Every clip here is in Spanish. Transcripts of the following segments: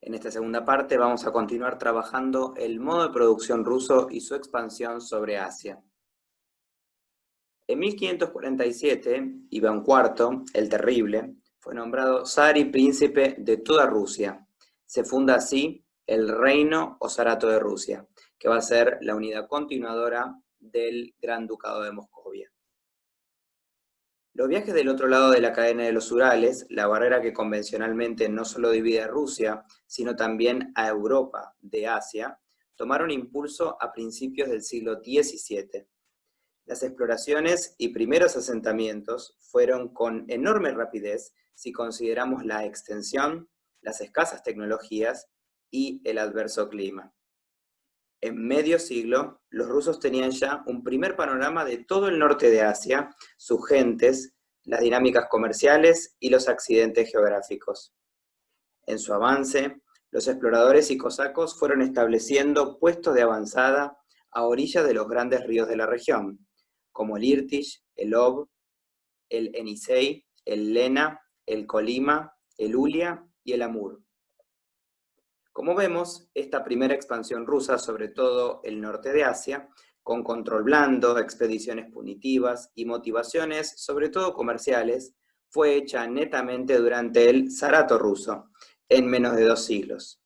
En esta segunda parte vamos a continuar trabajando el modo de producción ruso y su expansión sobre Asia. En 1547, Iván IV, el Terrible, fue nombrado zar y príncipe de toda Rusia. Se funda así el Reino o Zarato de Rusia, que va a ser la unidad continuadora del Gran Ducado de Moscovia. Los viajes del otro lado de la cadena de los Urales, la barrera que convencionalmente no solo divide a Rusia, sino también a Europa de Asia, tomaron impulso a principios del siglo XVII. Las exploraciones y primeros asentamientos fueron con enorme rapidez si consideramos la extensión, las escasas tecnologías y el adverso clima. En medio siglo, los rusos tenían ya un primer panorama de todo el norte de Asia, sus gentes, las dinámicas comerciales y los accidentes geográficos. En su avance, los exploradores y cosacos fueron estableciendo puestos de avanzada a orillas de los grandes ríos de la región, como el Irtish, el Ob, el Enisei, el Lena, el Colima, el Ulia y el Amur. Como vemos, esta primera expansión rusa, sobre todo el norte de Asia, con control blando, expediciones punitivas y motivaciones, sobre todo comerciales, fue hecha netamente durante el Zarato ruso, en menos de 2 siglos.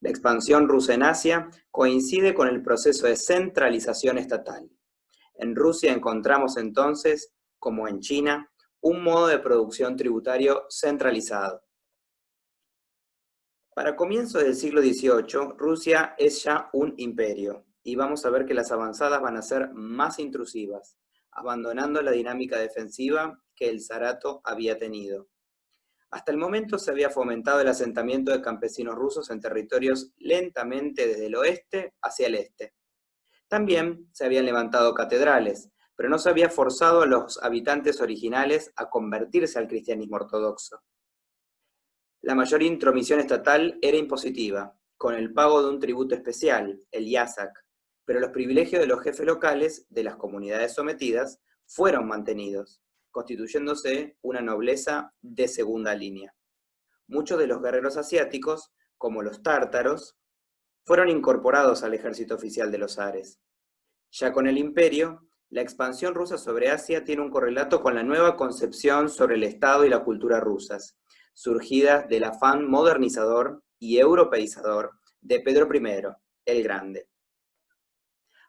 La expansión rusa en Asia coincide con el proceso de centralización estatal. En Rusia encontramos entonces, como en China, un modo de producción tributario centralizado. Para comienzos del siglo XVIII, Rusia es ya un imperio, y vamos a ver que las avanzadas van a ser más intrusivas, abandonando la dinámica defensiva que el Zarato había tenido. Hasta el momento se había fomentado el asentamiento de campesinos rusos en territorios lentamente desde el oeste hacia el este. También se habían levantado catedrales, pero no se había forzado a los habitantes originales a convertirse al cristianismo ortodoxo. La mayor intromisión estatal era impositiva, con el pago de un tributo especial, el yazak, pero los privilegios de los jefes locales de las comunidades sometidas fueron mantenidos, constituyéndose una nobleza de segunda línea. Muchos de los guerreros asiáticos, como los tártaros, fueron incorporados al ejército oficial de los zares. Ya con el imperio, la expansión rusa sobre Asia tiene un correlato con la nueva concepción sobre el Estado y la cultura rusas, surgidas del afán modernizador y europeizador de Pedro I, el Grande.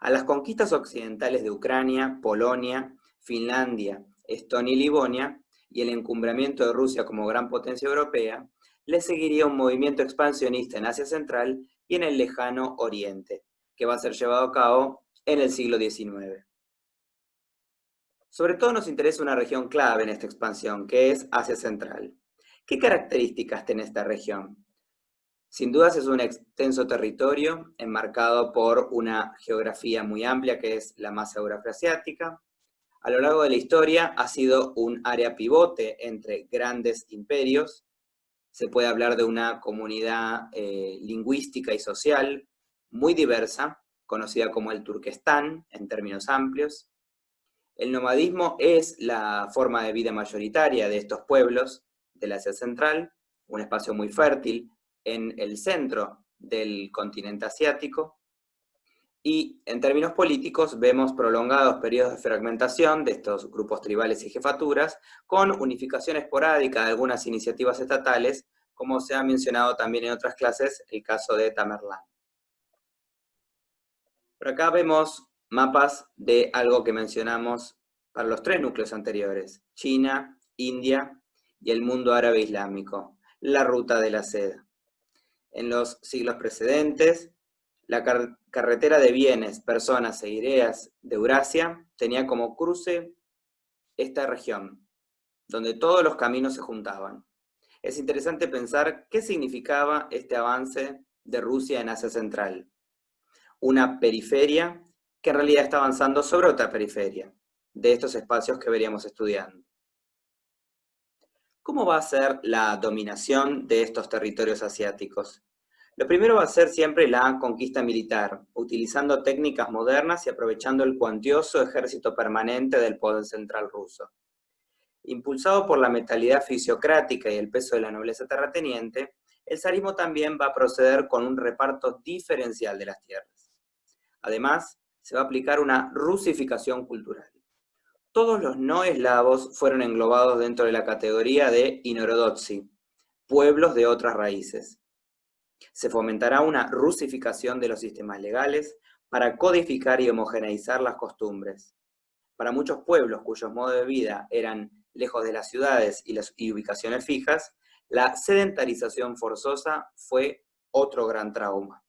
A las conquistas occidentales de Ucrania, Polonia, Finlandia, Estonia y Livonia, y el encumbramiento de Rusia como gran potencia europea, le seguiría un movimiento expansionista en Asia Central y en el lejano Oriente, que va a ser llevado a cabo en el siglo XIX. Sobre todo nos interesa una región clave en esta expansión, que es Asia Central. ¿Qué características tiene esta región? Sin dudas es un extenso territorio enmarcado por una geografía muy amplia que es la masa euroafroasiática. A lo largo de la historia ha sido un área pivote entre grandes imperios. Se puede hablar de una comunidad lingüística y social muy diversa, conocida como el Turquestán en términos amplios. El nomadismo es la forma de vida mayoritaria de estos pueblos del Asia Central, un espacio muy fértil en el centro del continente asiático, y en términos políticos vemos prolongados periodos de fragmentación de estos grupos tribales y jefaturas, con unificación esporádica de algunas iniciativas estatales, como se ha mencionado también en otras clases, el caso de Tamerlán. Por acá vemos mapas de algo que mencionamos para los 3 núcleos anteriores, China, India y el mundo árabe islámico, la ruta de la seda. En los siglos precedentes, la carretera de bienes, personas e ideas de Eurasia tenía como cruce esta región, donde todos los caminos se juntaban. Es interesante pensar qué significaba este avance de Rusia en Asia Central. Una periferia que en realidad está avanzando sobre otra periferia de estos espacios que veríamos estudiando. ¿Cómo va a ser la dominación de estos territorios asiáticos? Lo primero va a ser siempre la conquista militar, utilizando técnicas modernas y aprovechando el cuantioso ejército permanente del poder central ruso. Impulsado por la mentalidad fisiocrática y el peso de la nobleza terrateniente, el zarismo también va a proceder con un reparto diferencial de las tierras. Además, se va a aplicar una rusificación cultural. Todos los no eslavos fueron englobados dentro de la categoría de inorodotsi, pueblos de otras raíces. Se fomentará una rusificación de los sistemas legales para codificar y homogeneizar las costumbres. Para muchos pueblos cuyos modos de vida eran lejos de las ciudades y ubicaciones fijas, la sedentarización forzosa fue otro gran trauma.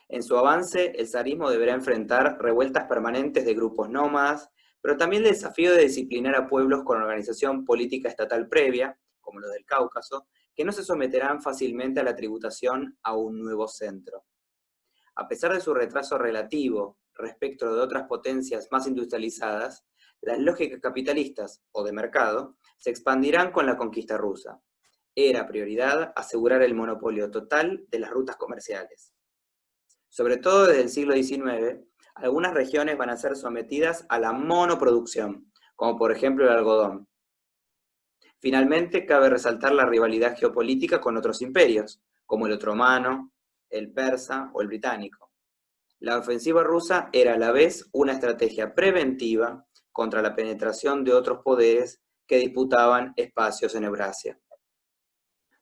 En su avance, el zarismo deberá enfrentar revueltas permanentes de grupos nómadas, pero también el desafío de disciplinar a pueblos con organización política estatal previa, como los del Cáucaso, que no se someterán fácilmente a la tributación a un nuevo centro. A pesar de su retraso relativo respecto de otras potencias más industrializadas, las lógicas capitalistas o de mercado se expandirán con la conquista rusa. Era prioridad asegurar el monopolio total de las rutas comerciales. Sobre todo desde el siglo XIX, algunas regiones van a ser sometidas a la monoproducción, como por ejemplo el algodón. Finalmente, cabe resaltar la rivalidad geopolítica con otros imperios, como el otomano, el persa o el británico. La ofensiva rusa era a la vez una estrategia preventiva contra la penetración de otros poderes que disputaban espacios en Eurasia.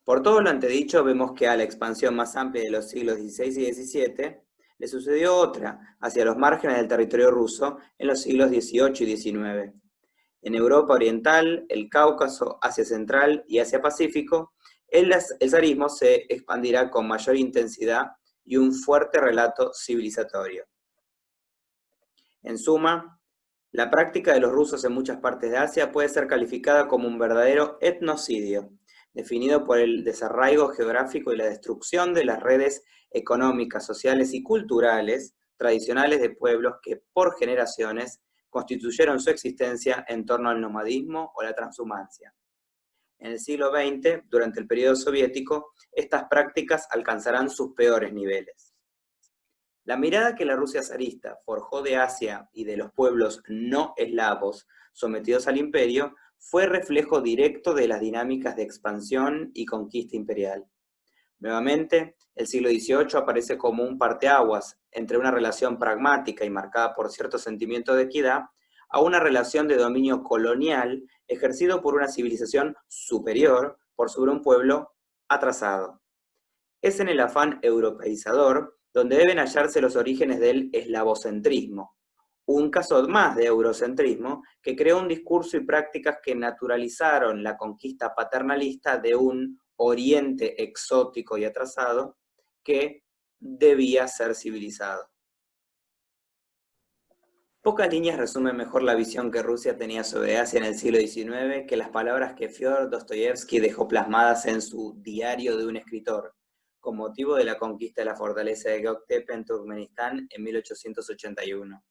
Por todo lo antedicho, vemos que a la expansión más amplia de los siglos XVI y XVII le sucedió otra hacia los márgenes del territorio ruso en los siglos XVIII y XIX. En Europa Oriental, el Cáucaso, Asia Central y Asia Pacífico, el zarismo se expandirá con mayor intensidad y un fuerte relato civilizatorio. En suma, la práctica de los rusos en muchas partes de Asia puede ser calificada como un verdadero etnocidio, definido por el desarraigo geográfico y la destrucción de las redes económicas, sociales y culturales tradicionales de pueblos que por generaciones constituyeron su existencia en torno al nomadismo o la transhumancia. En el siglo XX, durante el periodo soviético, estas prácticas alcanzarán sus peores niveles. La mirada que la Rusia zarista forjó de Asia y de los pueblos no eslavos sometidos al imperio fue reflejo directo de las dinámicas de expansión y conquista imperial. Nuevamente, el siglo XVIII aparece como un parteaguas entre una relación pragmática y marcada por cierto sentimiento de equidad a una relación de dominio colonial ejercido por una civilización superior por sobre un pueblo atrasado. Es en el afán europeizador donde deben hallarse los orígenes del eslavocentrismo, un caso más de eurocentrismo que creó un discurso y prácticas que naturalizaron la conquista paternalista de un Oriente exótico y atrasado que debía ser civilizado. Pocas líneas resumen mejor la visión que Rusia tenía sobre Asia en el siglo XIX que las palabras que Fyodor Dostoyevsky dejó plasmadas en su Diario de un escritor, con motivo de la conquista de la fortaleza de Göktepe en Turkmenistán en 1881.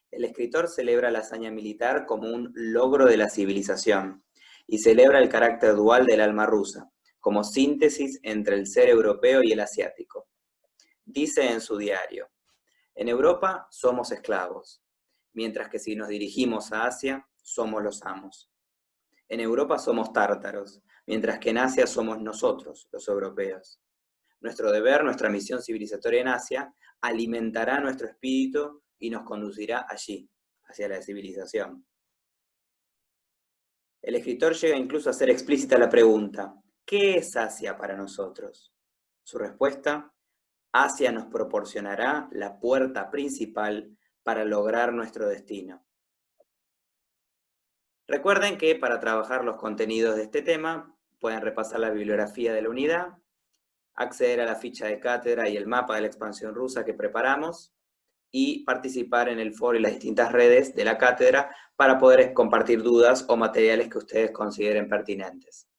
El escritor celebra la hazaña militar como un logro de la civilización y celebra el carácter dual del alma rusa, como síntesis entre el ser europeo y el asiático. Dice en su diario: en Europa somos esclavos, mientras que si nos dirigimos a Asia, somos los amos. En Europa somos tártaros, mientras que en Asia somos nosotros, los europeos. Nuestro deber, nuestra misión civilizatoria en Asia, alimentará nuestro espíritu y nos conducirá allí, hacia la civilización. El escritor llega incluso a hacer explícita la pregunta: ¿qué es Asia para nosotros? Su respuesta: Asia nos proporcionará la puerta principal para lograr nuestro destino. Recuerden que para trabajar los contenidos de este tema pueden repasar la bibliografía de la unidad, acceder a la ficha de cátedra y el mapa de la expansión rusa que preparamos, y participar en el foro y las distintas redes de la cátedra para poder compartir dudas o materiales que ustedes consideren pertinentes.